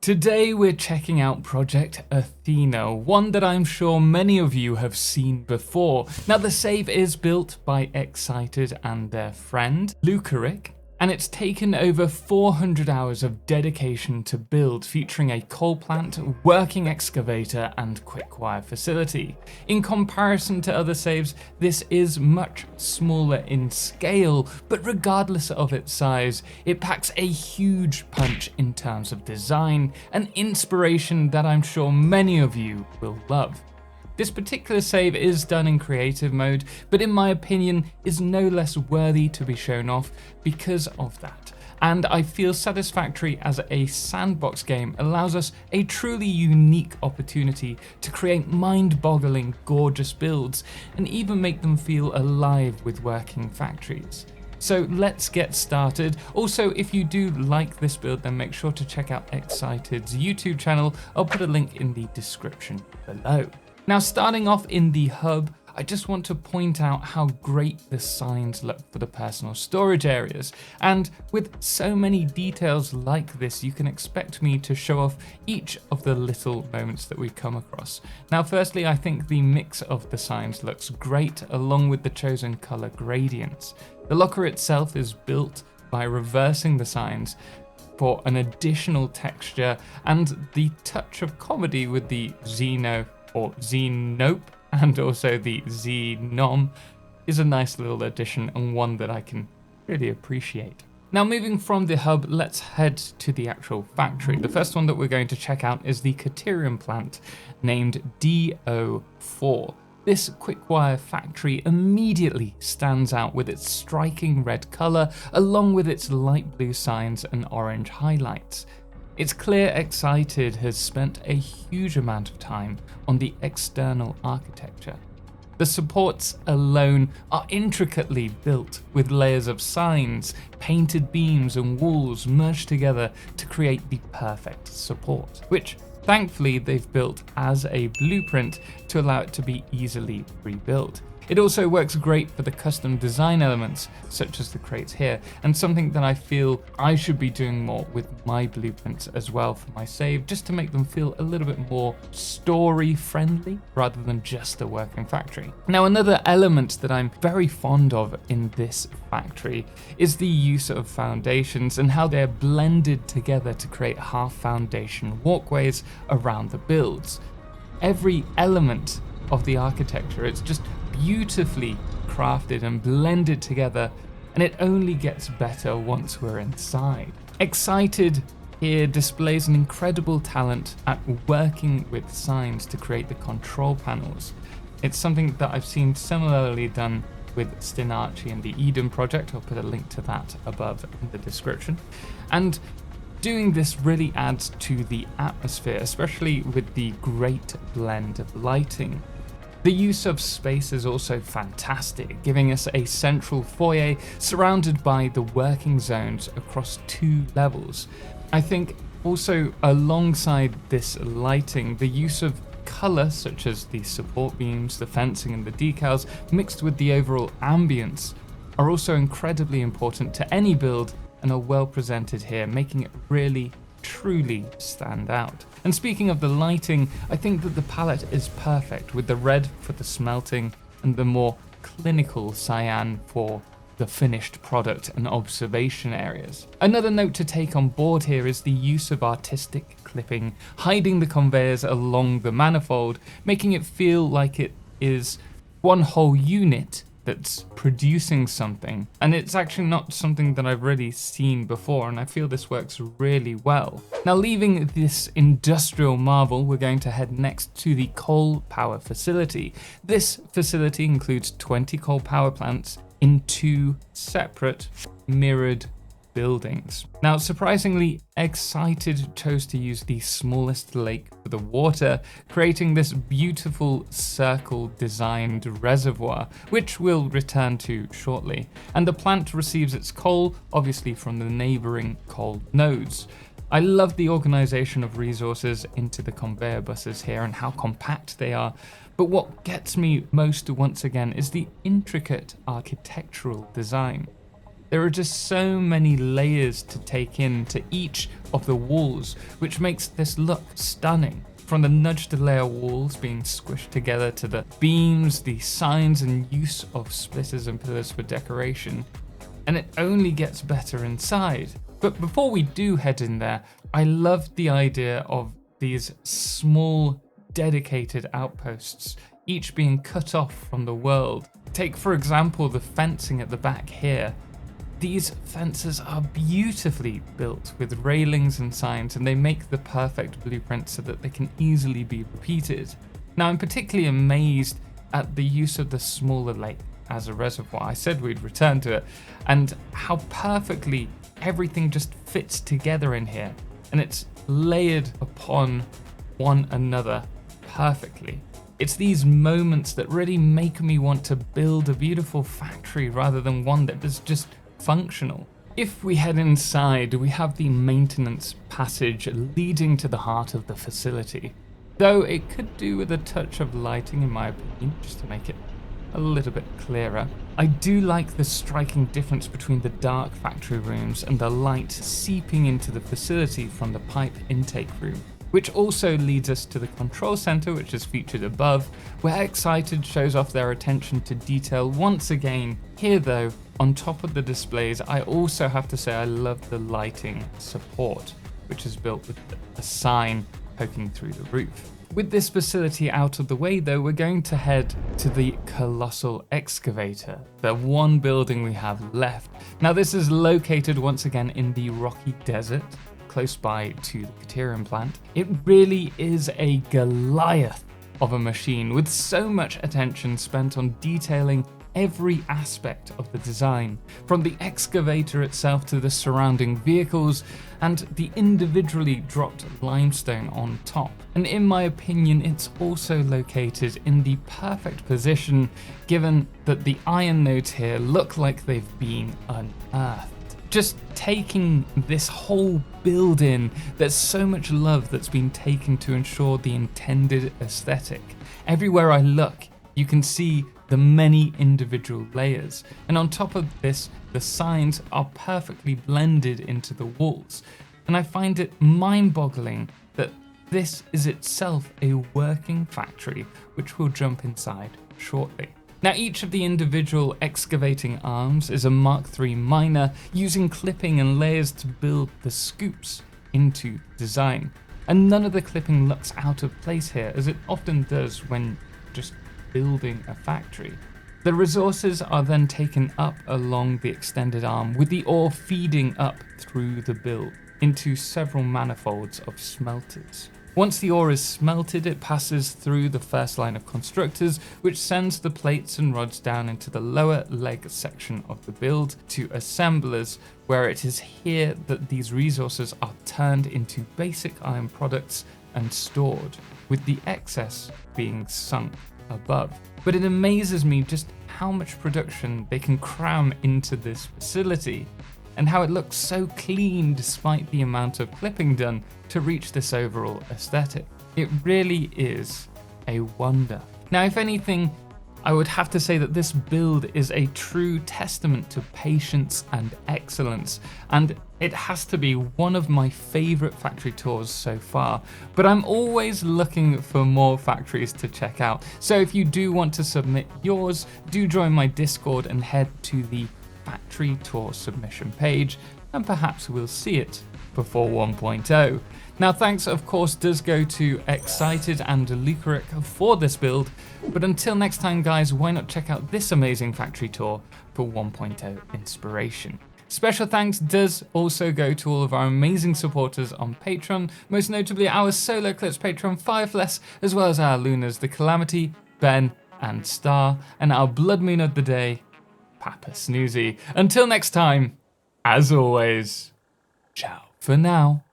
Today we're checking out Project Athena, one that I'm sure many of you have seen before. Now the save is built by XSEIDET and their friend, Lucaric, and it's taken over 400 hours of dedication to build, featuring a coal plant, working excavator, and quick-wire facility. In comparison to other saves, this is much smaller in scale, but regardless of its size, it packs a huge punch in terms of design, an inspiration that I'm sure many of you will love. This particular save is done in creative mode, but in my opinion is no less worthy to be shown off because of that. And I feel Satisfactory as a sandbox game allows us a truly unique opportunity to create mind-boggling, gorgeous builds and even make them feel alive with working factories. So let's get started. Also, if you do like this build, then make sure to check out XSEIDET's YouTube channel. I'll put a link in the description below. Now, starting off in the hub, I just want to point out how great the signs look for the personal storage areas. And with so many details like this, you can expect me to show off each of the little moments that we come across. Now, firstly, I think the mix of the signs looks great, along with the chosen color gradients. The locker itself is built by reversing the signs for an additional texture and the touch of comedy with the Xeno or Xenope and also the Xenom is a nice little addition and one that I can really appreciate. Now, moving from the hub, let's head to the actual factory. The first one that we're going to check out is the Cerium plant named DO4. This quick-wire factory immediately stands out with its striking red color along with its light blue signs and orange highlights. It's clear XSEIDET has spent a huge amount of time on the external architecture. The supports alone are intricately built with layers of signs, painted beams and walls merged together to create the perfect support, which thankfully they've built as a blueprint to allow it to be easily rebuilt. It also works great for the custom design elements, such as the crates here, and something that I feel I should be doing more with my blueprints as well for my save, just to make them feel a little bit more story friendly rather than just a working factory. Now, another element that I'm very fond of in this factory is the use of foundations and how they're blended together to create half foundation walkways around the builds. Every element of the architecture, it's just beautifully crafted and blended together, and it only gets better once we're inside. XSEIDET here displays an incredible talent at working with signs to create the control panels. It's something that I've seen similarly done with Stinarchi and the Eden project. I'll put a link to that above in the description. And doing this really adds to the atmosphere, especially with the great blend of lighting. The use of space is also fantastic, giving us a central foyer surrounded by the working zones across 2 levels. I think also alongside this lighting, the use of colour such as the support beams, the fencing and the decals mixed with the overall ambience are also incredibly important to any build and are well presented here, making it really truly stand out. And speaking of the lighting, I think that the palette is perfect, with the red for the smelting and the more clinical cyan for the finished product and observation areas. Another note to take on board here is the use of artistic clipping, hiding the conveyors along the manifold, making it feel like it is one whole unit that's producing something, and it's actually not something that I've really seen before, and I feel this works really well. Now, leaving this industrial marvel, we're going to head next to the coal power facility. This facility includes 20 coal power plants in 2 separate mirrored buildings. Now, surprisingly, XSEIDET chose to use the smallest lake for the water, creating this beautiful circle designed reservoir, which we'll return to shortly. And the plant receives its coal, obviously from the neighboring coal nodes. I love the organization of resources into the conveyor buses here and how compact they are. But what gets me most once again is the intricate architectural design. There are just so many layers to take in to each of the walls, which makes this look stunning. From the nudged layer walls being squished together to the beams, the signs and use of splitters and pillars for decoration. And it only gets better inside. But before we do head in there, I loved the idea of these small dedicated outposts, each being cut off from the world. Take for example the fencing at the back here. These fences are beautifully built with railings and signs, and they make the perfect blueprint so that they can easily be repeated. Now I'm particularly amazed at the use of the smaller lake as a reservoir. I said we'd return to it, and how perfectly everything just fits together in here, and it's layered upon one another perfectly. It's these moments that really make me want to build a beautiful factory rather than one that is just functional. If we head inside, we have the maintenance passage leading to the heart of the facility, though it could do with a touch of lighting in my opinion, just to make it a little bit clearer. I do like the striking difference between the dark factory rooms and the light seeping into the facility from the pipe intake room, which also leads us to the control center, which is featured above, where XSEIDET shows off their attention to detail once again. Here though, on top of the displays, I also have to say I love the lighting support, which is built with a sign poking through the roof. With this facility out of the way though, we're going to head to the Colossal excavator, the one building we have left. Now this is located once again in the rocky desert, close by to the Cerium plant. It really is a Goliath of a machine, with so much attention spent on detailing every aspect of the design, from the excavator itself to the surrounding vehicles and the individually dropped limestone on top. And in my opinion, it's also located in the perfect position, given that the iron nodes here look like they've been unearthed. Just taking this whole build in, there's so much love that's been taken to ensure the intended aesthetic. Everywhere I look, you can see the many individual layers, and on top of this, the signs are perfectly blended into the walls. And I find it mind-boggling that this is itself a working factory, which we'll jump inside shortly. Now each of the individual excavating arms is a Mark III miner, using clipping and layers to build the scoops into design. And none of the clipping looks out of place here, as it often does when just building a factory. The resources are then taken up along the extended arm, with the ore feeding up through the build into several manifolds of smelters. Once the ore is smelted, it passes through the first line of constructors, which sends the plates and rods down into the lower leg section of the build to assemblers, where it is here that these resources are turned into basic iron products and stored, with the excess being sunk above. But it amazes me just how much production they can cram into this facility, and how it looks so clean despite the amount of clipping done to reach this overall aesthetic. It really is a wonder. Now, if anything, I would have to say that this build is a true testament to patience and excellence, and it has to be one of my favorite factory tours so far. But I'm always looking for more factories to check out, so if you do want to submit yours, do join my Discord and head to the factory tour submission page, and perhaps we'll see it before 1.0. Now thanks of course does go to XSEIDET and Lucaric for this build, but until next time guys, why not check out this amazing factory tour for 1.0 inspiration. Special thanks does also go to all of our amazing supporters on Patreon, most notably our Solo Eclipse patron Firefless, as well as our Lunas the Calamity, Ben and Star, and our Blood Moon of the Day, Papa Snoozy. Until next time, as always, ciao for now.